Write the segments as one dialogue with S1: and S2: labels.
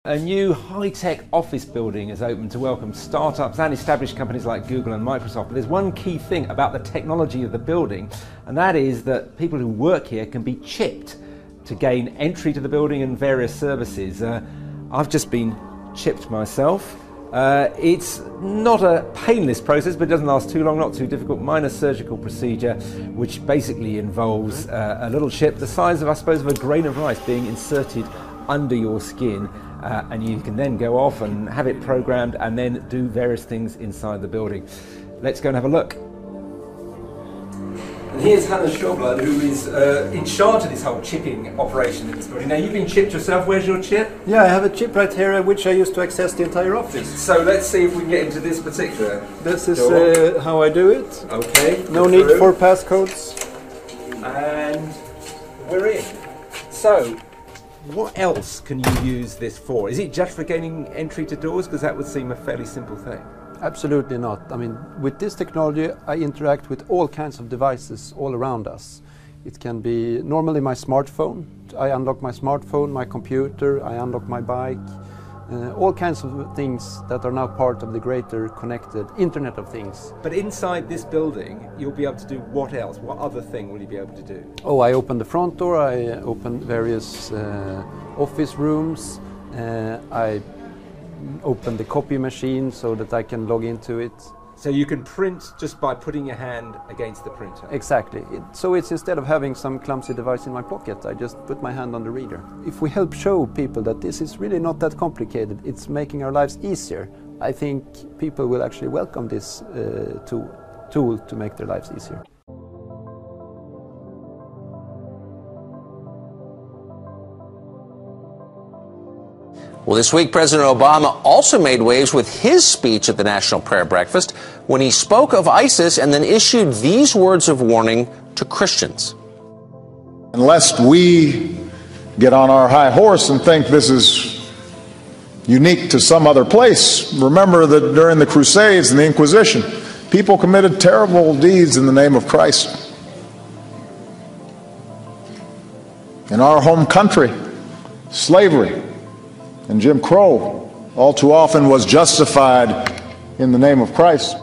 S1: A new high-tech office building is open to welcome startups and established companies like Google and Microsoft. But there's one key thing about the technology of the building, and that is that people who work here can be chipped to gain entry to the building and various services. I've just been chipped myself. It's not a painless process, but it doesn't last too long, not too difficult. Minor surgical procedure, which basically involves a little chip the size of, I suppose, of a grain of rice being inserted under your skin. And you can then go off and have it programmed and then do various things inside the building. Let's go and have a look. And here's Hannah Schobler, who is in charge of this whole chipping operation in this building. Now, you've been chipped yourself. Where's your chip?
S2: Yeah, I have a chip right here, which I use to access the entire office.
S1: So let's see if we can get into this particular.
S2: This is how I do it.
S1: Okay.
S2: No need for passcodes.
S1: And we're in. So, what else can you use this for? Is it just for gaining entry to doors? Because that would seem a fairly simple thing.
S2: Absolutely not. I mean, with this technology, I interact with all kinds of devices all around us. It can be normally my smartphone. I unlock my smartphone, my computer, I unlock my bike. All kinds of things that are now part of the greater connected Internet of Things.
S1: But inside this building, you'll be able to do what else? What other thing will you be able to do?
S2: Oh, I open the front door, I open various office rooms, I open the copy machine so that I can log into it.
S1: So you can print just by putting your hand against the printer?
S2: Exactly. So it's instead of having some clumsy device in my pocket, I just put my hand on the reader. If we help show people that this is really not that complicated, it's making our lives easier, I think people will actually welcome this tool to make their lives easier.
S3: Well, this week, President Obama also made waves with his speech at the National Prayer Breakfast when he spoke of ISIS and then issued these words of warning to Christians.
S4: Unless we get on our high horse and think this is unique to some other place, remember that during the Crusades and the Inquisition, people committed terrible deeds in the name of Christ. In our home country, slavery and Jim Crow all too often was justified in the name of Christ.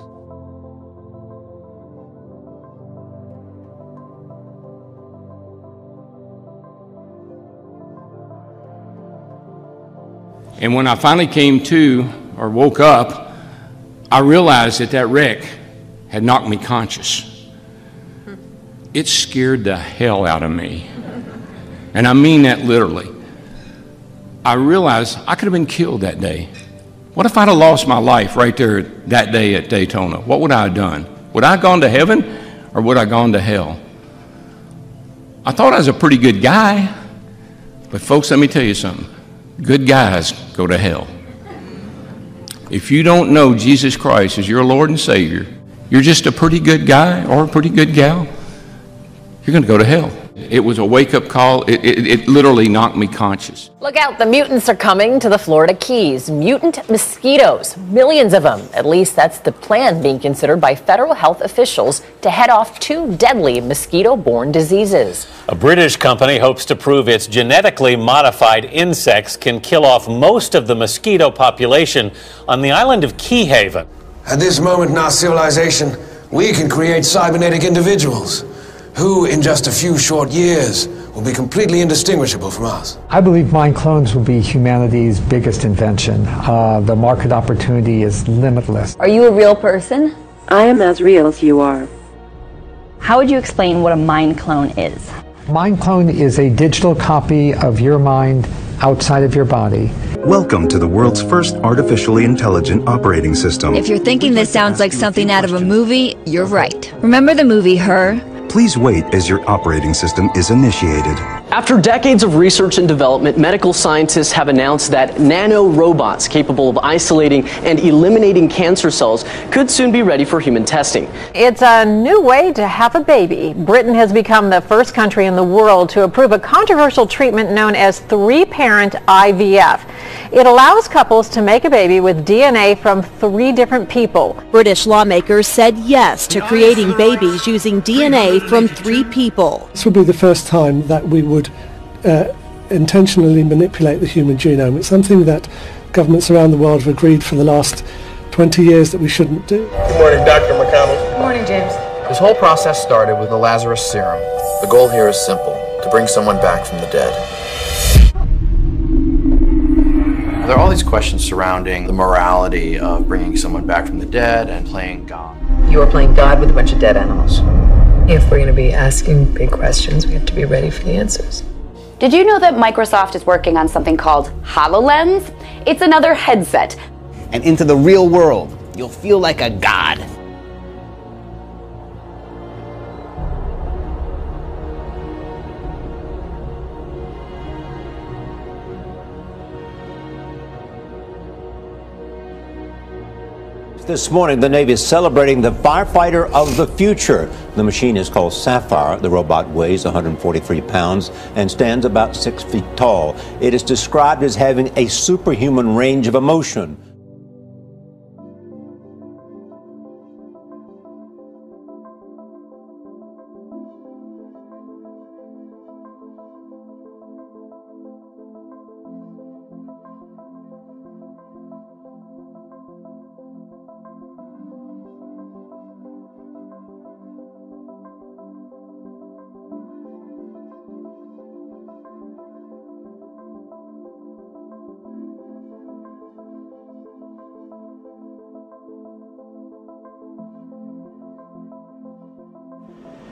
S5: And when I finally came to, or woke up, I realized that that wreck had knocked me conscious. It scared the hell out of me. And I mean that literally. I realized I could have been killed that day. What if I'd have lost my life right there that day at Daytona? What would I have done? Would I have gone to heaven or would I have gone to hell? I thought I was a pretty good guy, but folks, let me tell you something. Good guys go to hell. If you don't know Jesus Christ as your Lord and Savior, you're just a pretty good guy or a pretty good gal, you're going to go to hell. It was a wake-up call. It literally knocked me conscious.
S6: Look out, the mutants are coming to the Florida Keys. Mutant mosquitoes, millions of them. At least that's the plan being considered by federal health officials to head off two deadly mosquito-borne diseases.
S7: A British company hopes to prove its genetically modified insects can kill off most of the mosquito population on the island of Key Haven.
S8: At this moment in our civilization, we can create cybernetic individuals who, in just a few short years, will be completely indistinguishable from us.
S9: I believe mind clones will be humanity's biggest invention. The market opportunity is limitless.
S10: Are you a real person?
S11: I am as real as you are.
S10: How would you explain what a mind clone is?
S9: Mind clone is a digital copy of your mind outside of your body.
S12: Welcome to the world's first artificially intelligent operating system.
S13: If you're thinking this sounds like something out of a movie, you're right. Remember the movie Her?
S12: Please wait as your operating system is initiated.
S14: After decades of research and development, medical scientists have announced that nano-robots capable of isolating and eliminating cancer cells could soon be ready for human testing.
S15: It's a new way to have a baby. Britain has become the first country in the world to approve a controversial treatment known as three-parent IVF. It allows couples to make a baby with DNA from 3 different people.
S16: British lawmakers said yes to creating babies using DNA from 3 people.
S17: This would be the first time that we would intentionally manipulate the human genome. It's something that governments around the world have agreed for the last 20 years that we shouldn't do.
S18: Good morning, Dr. McConnell.
S19: Good morning, James.
S20: This whole process started with the Lazarus serum. The goal here is simple, to bring someone back from the dead. There are all these questions surrounding the morality of bringing someone back from the dead and playing God.
S19: You are playing God with a bunch of dead animals. If we're going to be asking big questions, we have to be ready for the answers.
S21: Did you know that Microsoft is working on something called HoloLens? It's another headset.
S22: And into the real world, you'll feel like a god.
S23: This morning, the Navy is celebrating the firefighter of the future. The machine is called Sapphire. The robot weighs 143 pounds and stands about 6 feet tall. It is described as having a superhuman range of emotion.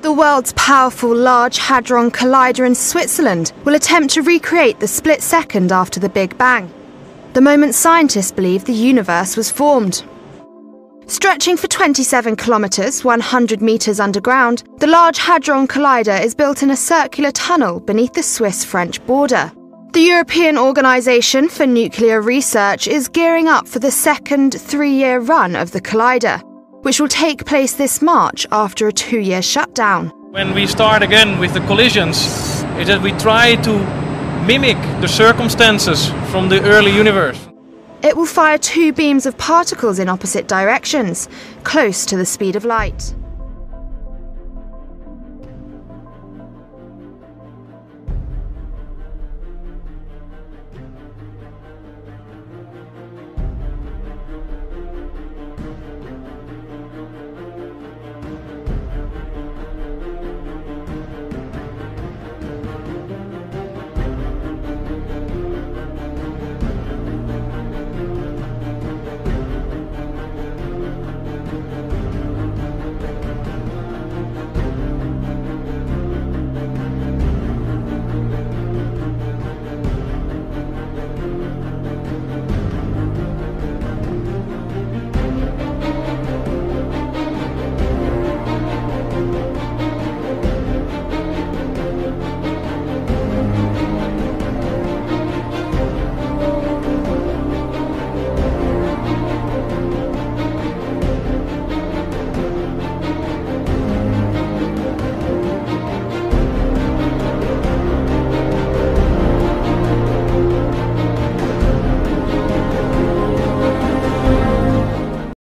S24: The world's powerful Large Hadron Collider in Switzerland will attempt to recreate the split second after the Big Bang, the moment scientists believe the universe was formed. Stretching for 27 kilometers, 100 meters underground, the Large Hadron Collider is built in a circular tunnel beneath the Swiss-French border. The European Organisation for Nuclear Research is gearing up for the second 3-year run of the Collider, which will take place this March after a 2-year shutdown.
S25: When we start again with the collisions, is that we try to mimic the circumstances from the early universe.
S24: It will fire 2 beams of particles in opposite directions, close to the speed of light.